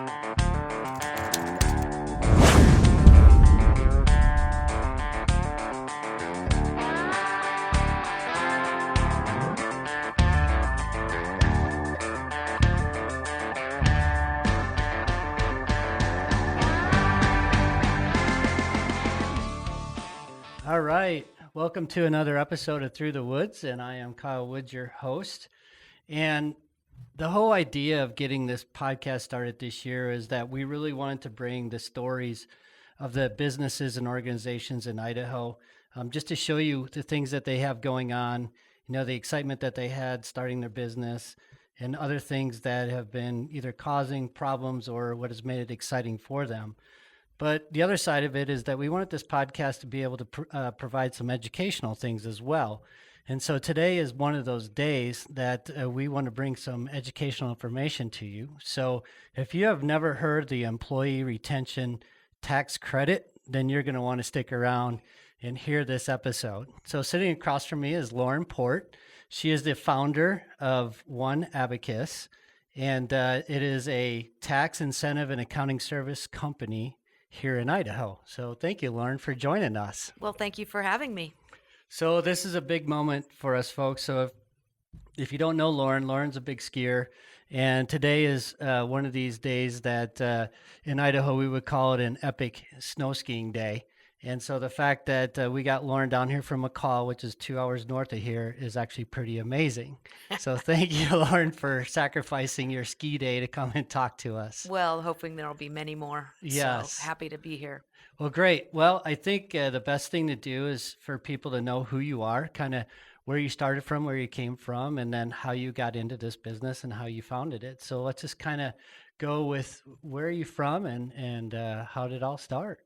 All right. Welcome to another episode of Through the Woods, and I am Kyle Woods, your host. And the whole idea of getting this podcast started this year is that we really wanted to bring the stories of the businesses and organizations in Idaho, just to show you the things that they have going on, the excitement that they had starting their business, and other things that have been either causing problems or what has made it exciting for them. But the other side of it is that we wanted this podcast to be able to provide some educational things as well. And so today is one of those days that we want to bring some educational information to you. So if you have never heard the employee retention tax credit, then you're going to want to stick around and hear this episode. So sitting across from me is Lorin Port. She is the founder of OneAbacus, and it is a tax incentive and accounting service company here in Idaho. So thank you, Lorin, for joining us. Well, thank you for having me. So this is a big moment for us folks. So if you don't know Lorin's a big skier. And today is one of these days that in Idaho, we would call it an epic snow skiing day. And so the fact that we got Lorin down here from McCall, which is 2 hours north of here, is actually pretty amazing. So thank you, Lorin, for sacrificing your ski day to come and talk to us. Well, hoping there'll be many more. Yes. So happy to be here. Well, great. Well, I think the best thing to do is for people to know who you are, kind of where you started from, where you came from, and then how you got into this business and how you founded it. So let's just kind of go with where are you from and how did it all start?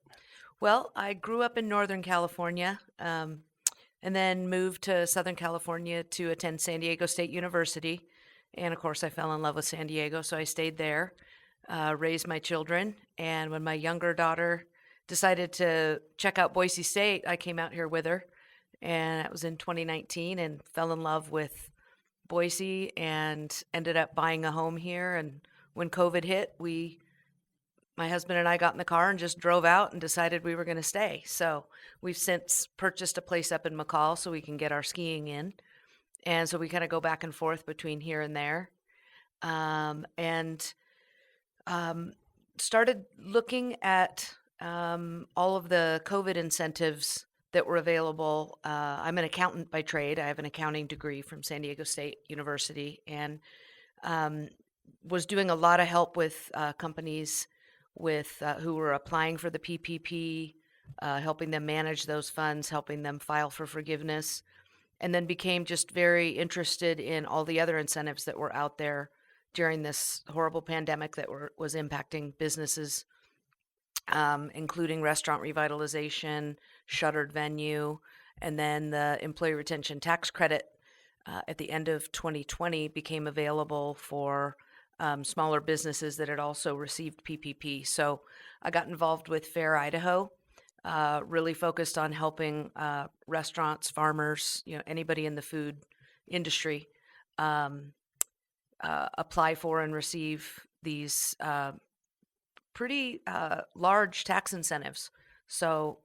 Well, I grew up in Northern California and then moved to Southern California to attend San Diego State University. And of course, I fell in love with San Diego, so I stayed there, raised my children. And when my younger daughter decided to check out Boise State, I came out here with her. And that was in 2019 and fell in love with Boise and ended up buying a home here. And when COVID hit, my husband and I got in the car and just drove out and decided we were going to stay. So we've since purchased a place up in McCall so we can get our skiing in. And so we kind of go back and forth between here and there. And started looking at all of the COVID incentives that were available. I'm an accountant by trade. I have an accounting degree from San Diego State University and was doing a lot of help with companies with who were applying for the PPP, helping them manage those funds, helping them file for forgiveness, and then became just very interested in all the other incentives that were out there during this horrible pandemic that was impacting businesses, including restaurant revitalization, shuttered venue, and then the employee retention tax credit at the end of 2020 became available for smaller businesses that had also received PPP. So I got involved with Fair Idaho, really focused on helping restaurants, farmers, anybody in the food industry apply for and receive these pretty large tax incentives. So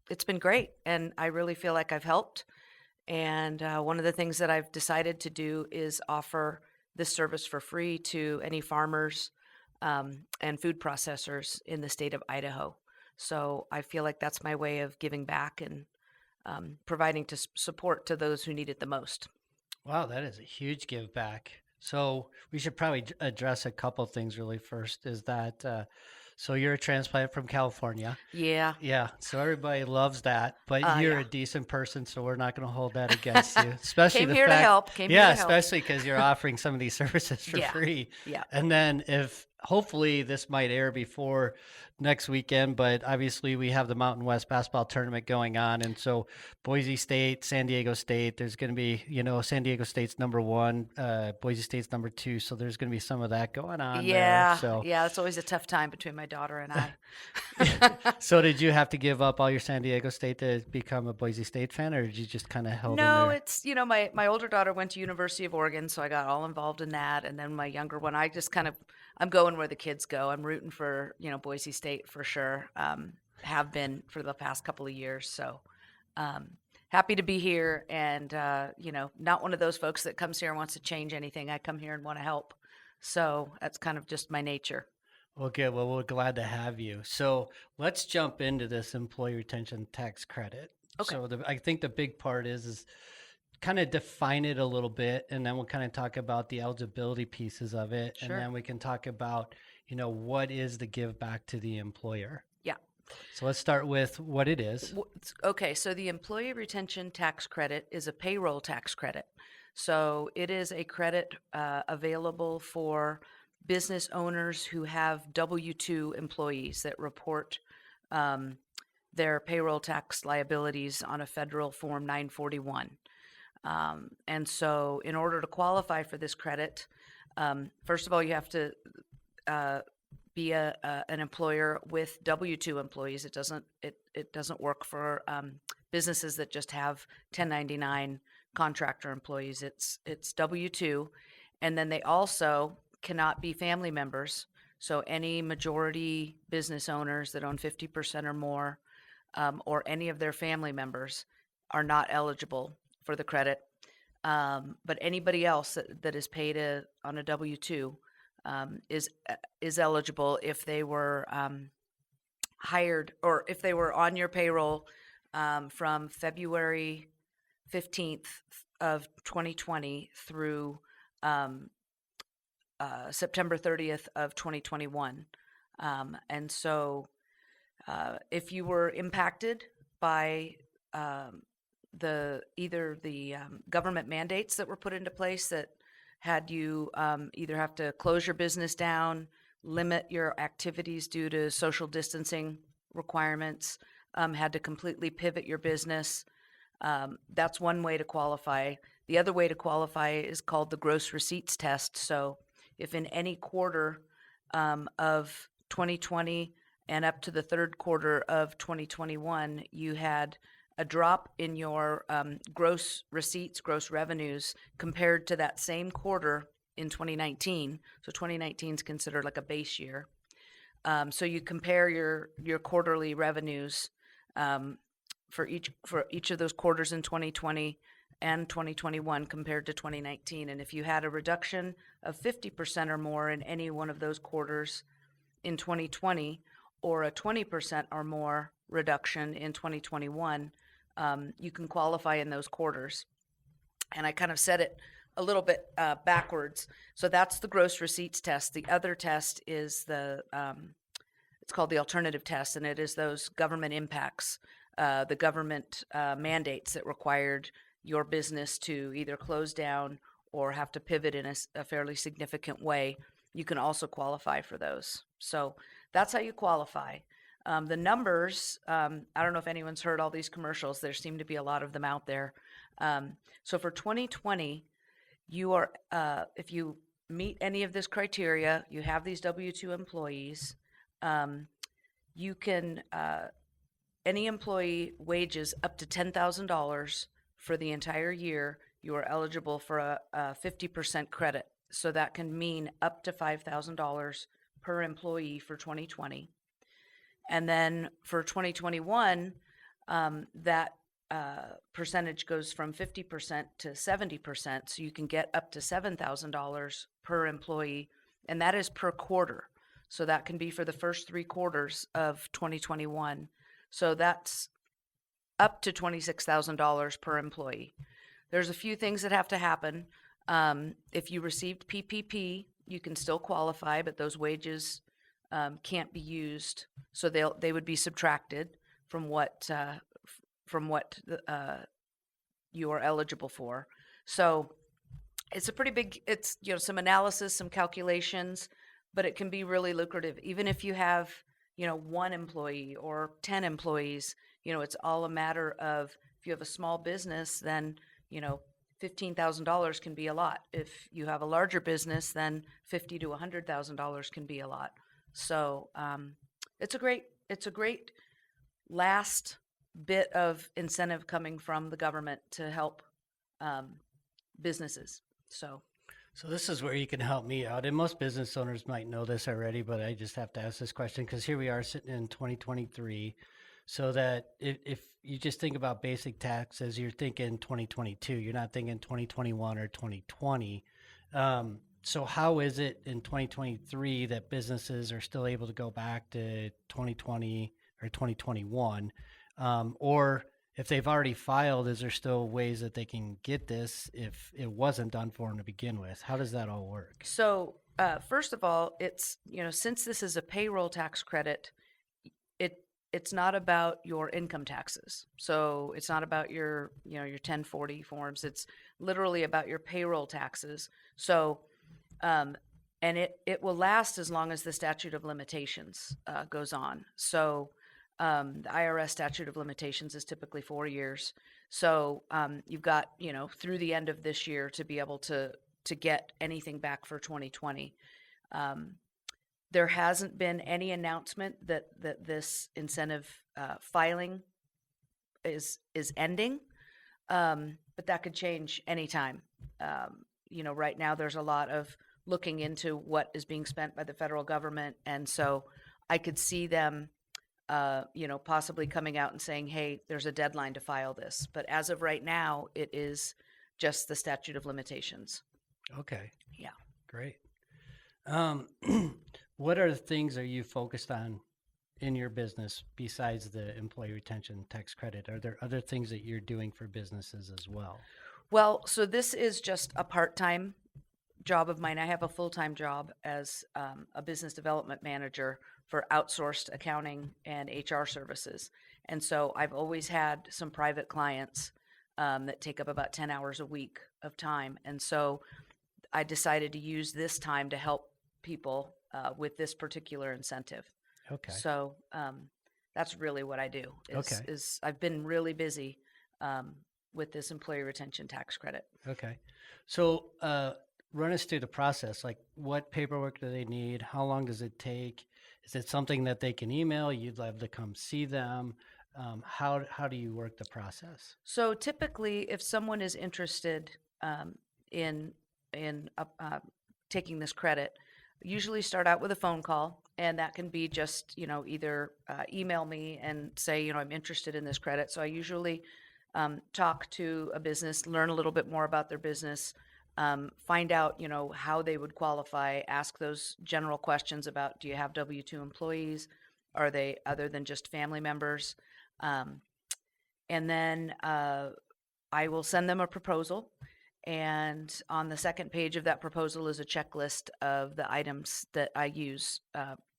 it's been great, and I really feel like I've helped. And one of the things that I've decided to do is offer this service for free to any farmers and food processors in the state of Idaho. So I feel like that's my way of giving back and providing support to those who need it the most. Wow, that is a huge give back. So we should probably address a couple things really first is that, so you're a transplant from California. Yeah. Yeah. So everybody loves that, but you're Yeah. a decent person. So we're not going to hold that against you, especially Came the here to fact, help. Came here to help. especially because you're offering some of these services for Yeah. free. Yeah. And then if hopefully this might air before next weekend, but obviously we have the Mountain West basketball tournament going on. And so Boise State, San Diego State, there's going to be, San Diego State's number one, Boise State's number two. So there's going to be some of that going on Yeah. there. So, Yeah. It's always a tough time between my daughter and I. so did you have to give up all your San Diego State to become a Boise State fan, or did you just kind of held in No, there? it's, my older daughter went to University of Oregon, so I got all involved in that. And then my younger one, I'm going going where the kids go. I'm rooting for, Boise State for sure. Have been for the past couple of years. So um, happy to be here, and not one of those folks that comes here and wants to change anything. I come here and want to help. So that's kind of just my nature. Well, good. Well, we're glad to have you. So let's jump into this employee retention tax credit. Okay, So I think the big part is kind of define it a little bit, and then we'll kind of talk about the eligibility pieces of it, and sure. then we can talk about, what is the give back to the employer. Yeah. So let's start with what it is. Okay, so the employee retention tax credit is a payroll tax credit. So it is a credit available for business owners who have W-2 employees that report um, their payroll tax liabilities on a federal Form 941. And so in order to qualify for this credit, first of all, you have to be an employer with W-2 employees. It doesn't work for businesses that just have 1099 contractor employees. It's W-2, and then they also cannot be family members. So any majority business owners that own 50% or more, or any of their family members, are not eligible for the credit. But anybody else that is paid on a W-2 is eligible if they were hired, or if they were on your payroll from February 15th of 2020 through September 30th of 2021. And so if you were impacted by either the government mandates that were put into place that had you either have to close your business down, limit your activities due to social distancing requirements, had to completely pivot your business, that's one way to qualify. The other way to qualify is called the gross receipts test. So if in any quarter of 2020 and up to the third quarter of 2021, you had a drop in your gross receipts, gross revenues, compared to that same quarter in 2019. So 2019 is considered like a base year. So you compare your quarterly revenues for each of those quarters in 2020 and 2021 compared to 2019. And if you had a reduction of 50% or more in any one of those quarters in 2020, or a 20% or more reduction in 2021, you can qualify in those quarters. And I kind of said it a little bit backwards. So that's the gross receipts test. The other test is it's called the alternative test, and it is those government impacts, the government mandates that required your business to either close down or have to pivot in a fairly significant way. You can also qualify for those. So that's how you qualify. The numbers, I don't know if anyone's heard all these commercials. There seem to be a lot of them out there. So for 2020, you are, if you meet any of this criteria, you have these W-2 employees, you can, any employee wages up to $10,000 for the entire year, you are eligible for a 50% credit. So that can mean up to $5,000 per employee for 2020. And then for 2021, that percentage goes from 50% to 70%. So you can get up to $7,000 per employee, and that is per quarter. So that can be for the first 3 quarters of 2021. So that's up to $26,000 per employee. There's a few things that have to happen. If you received PPP, you can still qualify, but those wages can't be used, so they would be subtracted from what you are eligible for. So it's a pretty big. It's some analysis, some calculations, but it can be really lucrative, even if you have 1 employee or 10 employees. It's all a matter of, if you have a small business, then $15,000 can be a lot. If you have a larger business, then $50,000 to $100,000 can be a lot. So it's a great last bit of incentive coming from the government to help businesses. So So this is where you can help me out. And most business owners might know this already, but I just have to ask this question because here we are sitting in 2023. So that if you just think about basic taxes, you're thinking 2022. You're not thinking 2021 or 2020. So how is it in 2023 that businesses are still able to go back to 2020 or 2021? Or if they've already filed, is there still ways that they can get this if it wasn't done for them to begin with? How does that all work? So, first of all, it's, since this is a payroll tax credit, it it's not about your income taxes. So it's not about your 1040 forms. It's literally about your payroll taxes. So, um, and it will last as long as the statute of limitations goes on. So, the IRS statute of limitations is typically 4 years. So, you've got, through the end of this year to be able to get anything back for 2020. Um, there hasn't been any announcement that this incentive filing is ending, but that could change anytime. Right now there's a lot of looking into what is being spent by the federal government, and so I could see them, possibly coming out and saying, "Hey, there's a deadline to file this." But as of right now, it is just the statute of limitations. Okay, Yeah. great. Um, what are the things are you focused on in your business besides the employee retention tax credit? Are there other things that you're doing for businesses as well? Well, so this is just a part-time job of mine. I have a full-time job as a business development manager for outsourced accounting and HR services. And so I've always had some private clients that take up about 10 hours a week of time. And so I decided to use this time to help people with this particular incentive. Okay. So that's really what I do. Okay. Is I've been really busy with this employee retention tax credit. Okay. So, run us through the process. Like, what paperwork do they need? How long does it take? Is it something that they can email? You'd love to come see them. How do you work the process? So typically, if someone is interested um, in taking this credit, usually start out with a phone call, and that can be just either email me and say I'm interested in this credit. So I usually talk to a business, learn a little bit more about their business, find out how they would qualify, ask those general questions about, do you have W-2 employees? Are they other than just family members? Um, and then I will send them a proposal. And on the second page of that proposal is a checklist of the items that I use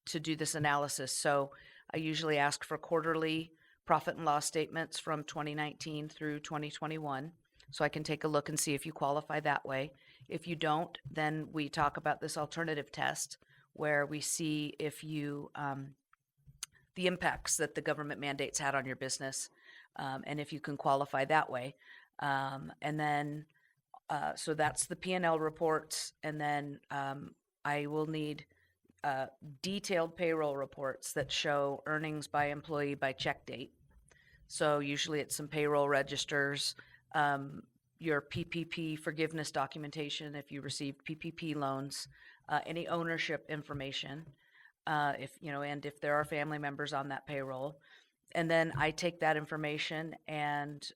to do this analysis. So I usually ask for quarterly profit and loss statements from 2019 through 2021. So I can take a look and see if you qualify that way. If you don't, then we talk about this alternative test where we see if you, the impacts that the government mandates had on your business, and if you can qualify that way. And then, so that's the P&L reports. And then I will need detailed payroll reports that show earnings by employee by check date. So usually it's some payroll registers, your PPP forgiveness documentation if you received PPP loans, any ownership information, and if there are family members on that payroll. And then I take that information and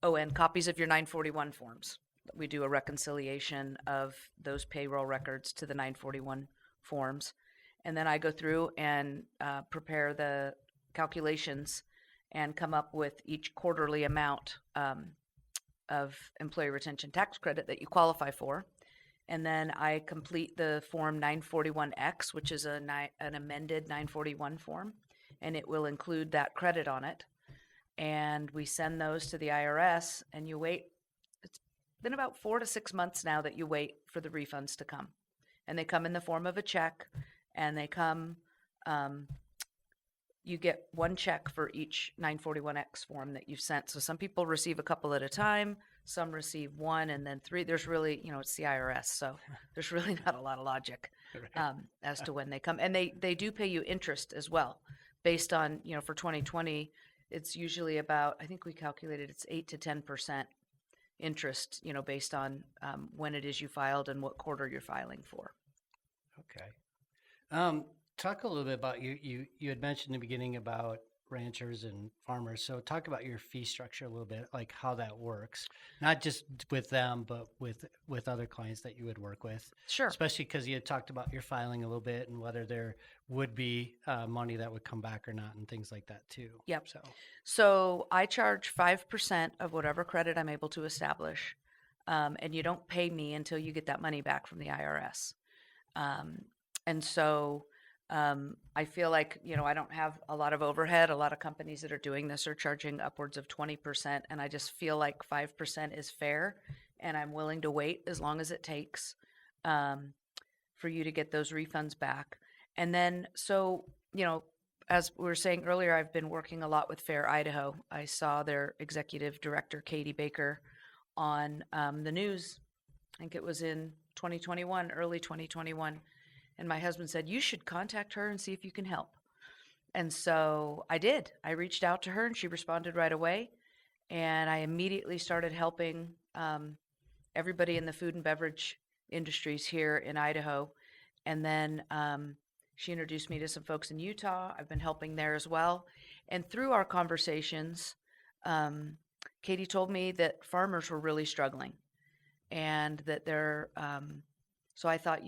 and copies of your 941 forms. We do a reconciliation of those payroll records to the 941 forms. And then I go through and prepare the calculations and come up with each quarterly amount of employee retention tax credit that you qualify for. And then I complete the form 941X, which is an amended 941 form, and it will include that credit on it. And we send those to the IRS, and you wait. It's been about 4 to 6 months now that you wait for the refunds to come. And they come in the form of a check, and they come, you get one check for each 941X form that you've sent. So some people receive a couple at a time, some receive one, and then three. There's really, it's the IRS, so there's really not a lot of logic as to when they come. And they do pay you interest as well, based on, for 2020, it's usually about, I think we calculated it's 8 to 10% interest, based on when it is you filed and what quarter you're filing for. Okay. Um, Talk a little bit about you had mentioned in the beginning about ranchers and farmers. So talk about your fee structure a little bit, like how that works, not just with them, but with other clients that you would work with, Sure. especially because you had talked about your filing a little bit and whether there would be money that would come back or not and things like that too. Yep. So, So I charge 5% of whatever credit I'm able to establish. And you don't pay me until you get that money back from the IRS. Um, and so I feel like, I don't have a lot of overhead. A lot of companies that are doing this are charging upwards of 20%. And I just feel like 5% is fair. And I'm willing to wait as long as it takes um, for you to get those refunds back. And then, so, as we were saying earlier, I've been working a lot with Fair Idaho. I saw their executive director, Katie Baker, on the news. I think it was in 2021, early 2021. And my husband said, you should contact her and see if you can help. And so I did. I reached out to her and she responded right away. And I immediately started helping everybody in the food and beverage industries here in Idaho. And then she introduced me to some folks in Utah. I've been helping there as well. And through our conversations, Katie told me that farmers were really struggling and that they're, so I thought,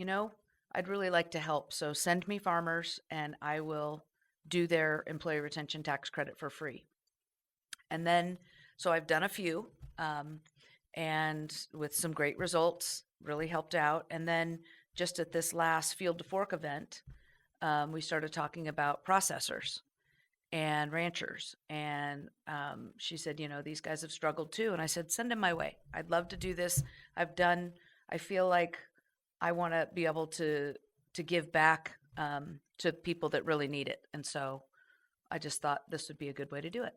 I'd really like to help. So send me farmers and I will do their employee retention tax credit for free. And then, so I've done a few and with some great results, really helped out. And then just at this last Field to Fork event, we started talking about processors and ranchers. And she said, these guys have struggled too. And I said, send them my way. I'd love to do this. I feel like I want to be able to give back to people that really need it. And so I just thought this would be a good way to do it.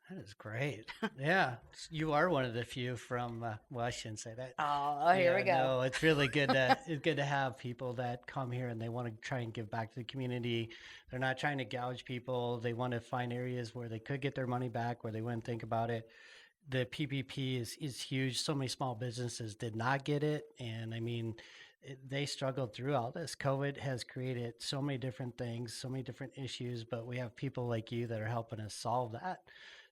that is great. Yeah, you are one of the few from. Well, I shouldn't say that. Oh, here we Yeah, go. no, it's really good that it's good to have people that come here and they want to try and give back to the community. They're not trying to gouge people. They want to find areas where they could get their money back, where they wouldn't think about it. The PPP is huge. So many small businesses did not get it, and I mean, they struggled through all this. COVID has created so many different things, so many different issues, but we have people like you that are helping us solve that.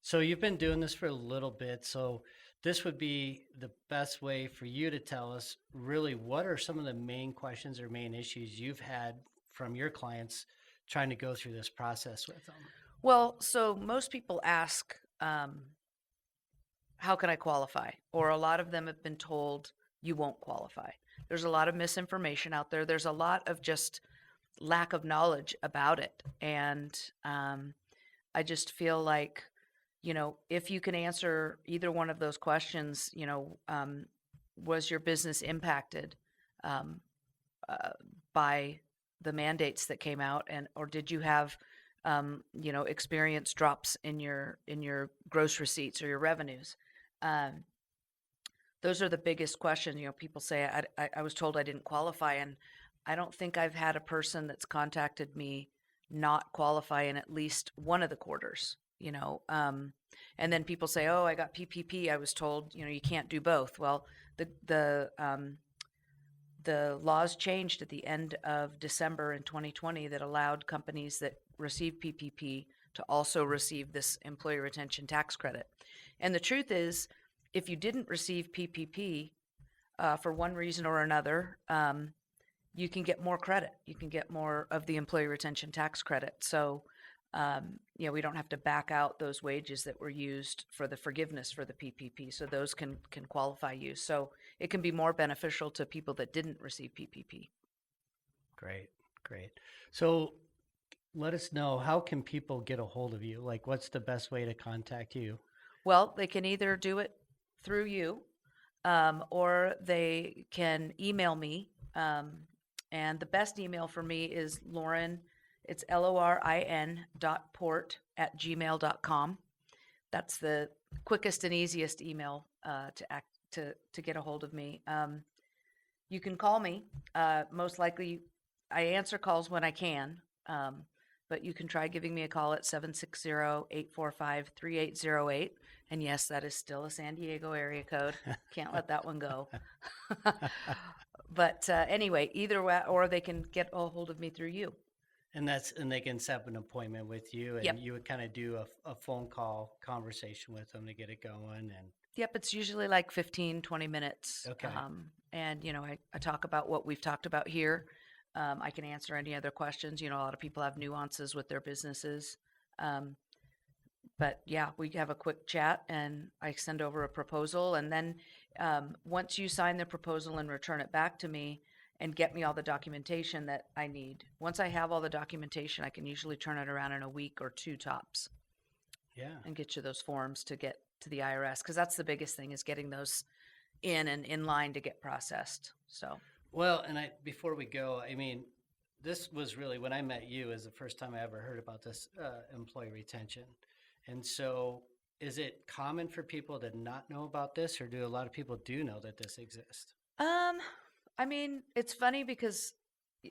So you've been doing this for a little bit. So this would be the best way for you to tell us really what are some of the main questions or main issues you've had from your clients trying to go through this process with them. Well, so most people ask, how can I qualify? Or a lot of them have been told you won't qualify. There's a lot of misinformation out there. There's a lot of just lack of knowledge about it. And I just feel like, if you can answer either one of those questions, was your business impacted um, by the mandates that came out, and or did you have, experience drops in your gross receipts or your revenues? Um, those are the biggest questions. People say I was told I didn't qualify, and I don't think I've had a person that's contacted me not qualify in at least one of the quarters. And then people say, "Oh, I got PPP. I was told, you can't do both." Well, the laws changed at the end of December in 2020 that allowed companies that receive PPP to also receive this employee retention tax credit. And the truth is, if you didn't receive PPP for one reason or another, you can get more credit. You can get more of the employee retention tax credit. So, we don't have to back out those wages that were used for the forgiveness for the PPP. So those can qualify you. So it can be more beneficial to people that didn't receive PPP. Great, great. So let us know, how can people get a hold of you? Like, what's the best way to contact you? Well, they can either do it through you or they can email me. And the best email for me is Lorin. It's lorin.port@gmail.com. That's the quickest and easiest email to get a hold of me. You can call me. Most likely, I answer calls when I can. but you can try giving me a call at 760-845-3808. And yes, that is still a San Diego area code. Can't let that one go. But anyway, either way, or they can get a hold of me through you. And they can set up an appointment with you, and Yep. you would kind of do a phone call conversation with them to get it going. And Yep, it's usually like 15, 20 minutes. okay, And, I talk about what we've talked about here. I can answer any other questions. A lot of people have nuances with their businesses. Um, but yeah, we have a quick chat and I send over a proposal. And then once you sign the proposal and return it back to me and get me all the documentation that I need, once I have all the documentation, I can usually turn it around in a week or two tops yeah. and get you those forms to get to the IRS, because that's the biggest thing, is getting those in and in line to get processed. So Well, and before we go, I mean, this was really when I met you is the first time I ever heard about this employee retention. And so, is it common for people to not know about this, or do a lot of people do know that this exists? um I mean, it's funny because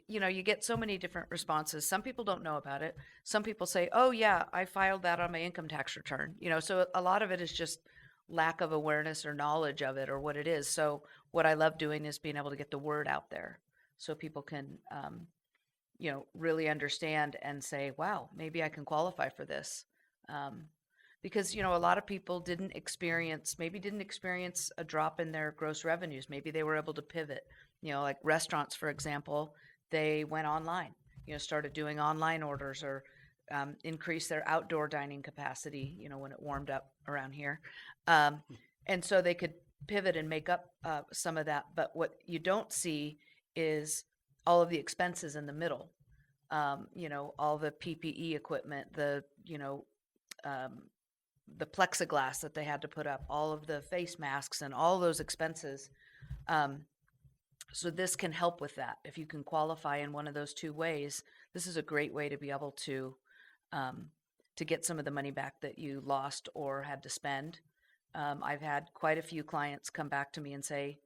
you get so many different responses. Some people don't know about it. Some people say, "Oh yeah, I filed that on my income tax return." So a lot of it is just lack of awareness or knowledge of it or what it is. So what I love doing is being able to get the word out there so people can really understand and say, "Wow, maybe I can qualify for this." Um, because a lot of people didn't experience a drop in their gross revenues. Maybe they were able to pivot. Like restaurants, for example, they went online. Started doing online orders, or increased their outdoor dining capacity. When it warmed up around here, um, and so they could pivot and make up some of that. But what you don't see is all of the expenses in the middle. All the PPE equipment, um, the plexiglass that they had to put up, all of the face masks, and all those expenses. Um, so this can help with that. If you can qualify in one of those two ways, this is a great way to be able um, to get some of the money back that you lost or had to spend. I've had quite a few clients come back to me and say,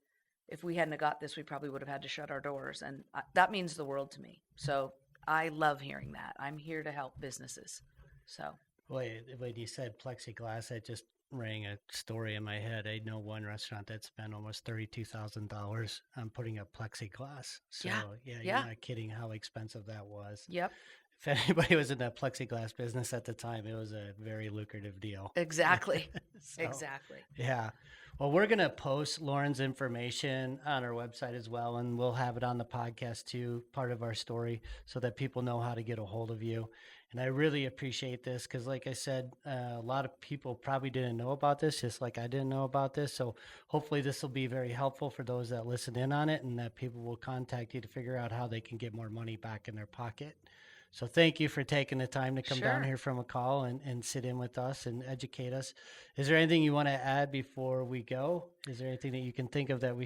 if we hadn't have got this, we probably would have had to shut our doors. And that means the world to me. So I love hearing that. I'm here to help businesses. So Boy, when you said plexiglass, that just rang a story in my head. I know one restaurant that spent almost $32,000 on putting up plexiglass. So yeah, yeah, you're yeah, not kidding how expensive that was. yep, If anybody was in that plexiglass business at the time, it was a very lucrative deal. exactly, So exactly. yeah. Well, we're going to post Lauren's information on our website as well, and we'll have it on the podcast too, part of our story, so that people know how to get a hold of you. And I really appreciate this because, like I said, a lot of people probably didn't know about this, just like I didn't know about this. So hopefully, this will be very helpful for those that listen in on it, and that people will contact you to figure out how they can get more money back in their pocket. So thank you for taking the time to come down Sure. here from a call and sit in with us and educate us. Is there anything you want to add before we go? Is there anything that you can think of that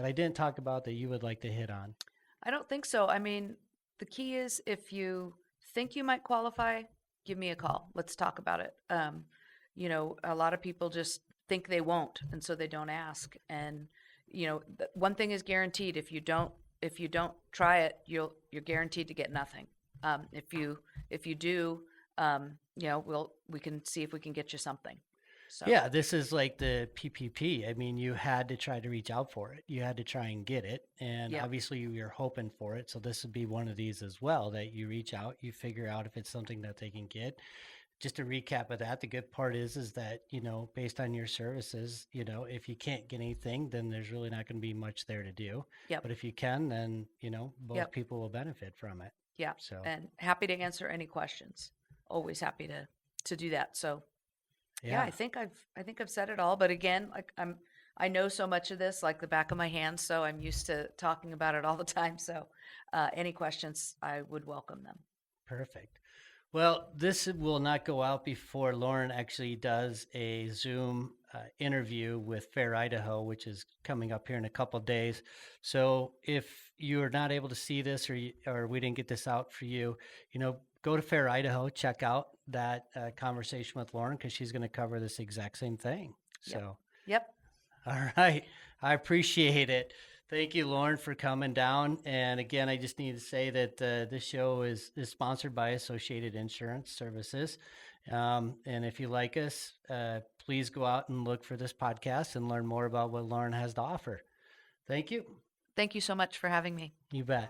I didn't talk about that you would like to hit on? I don't think so. I mean, the key is, if you think you might qualify, give me a call. Let's talk about it. A lot of people just think they won't, and so they don't ask. And one thing is guaranteed: if you don't try it, you're guaranteed to get nothing. If you do, we can see if we can get you something. So Yeah, this is like the PPP. I mean, you had to try to reach out for it. You had to try and get it. And yep, obviously, you're hoping for it. So, this would be one of these as well that you reach out, you figure out if it's something that they can get. Just a recap of that, the good part is that, based on your services, if you can't get anything, then there's really not going to be much there to do. yep, But if you can, then, both yep, people will benefit from it. yep. So, And happy to answer any questions. Always happy to do that. So yeah, yeah. I think I've said it all. But again, like I know so much of this like the back of my hand, so I'm used to talking about it all the time. So any questions, I would welcome them. Perfect. Well, this will not go out before Lauren actually does a Zoom interview with Fair Idaho, which is coming up here in a couple of days. So if you're not able to see this, or we didn't get this out for you, go to Fair Idaho, check out that conversation with Lauren because she's going to cover this exact same thing. Yep. So, Yep. all right. I appreciate it. Thank you, Lauren, for coming down. And again, I just need to say that this show is sponsored by Associated Insurance Services. And if you like us, please go out and look for this podcast and learn more about what Lauren has to offer. Thank you. Thank you so much for having me. You bet.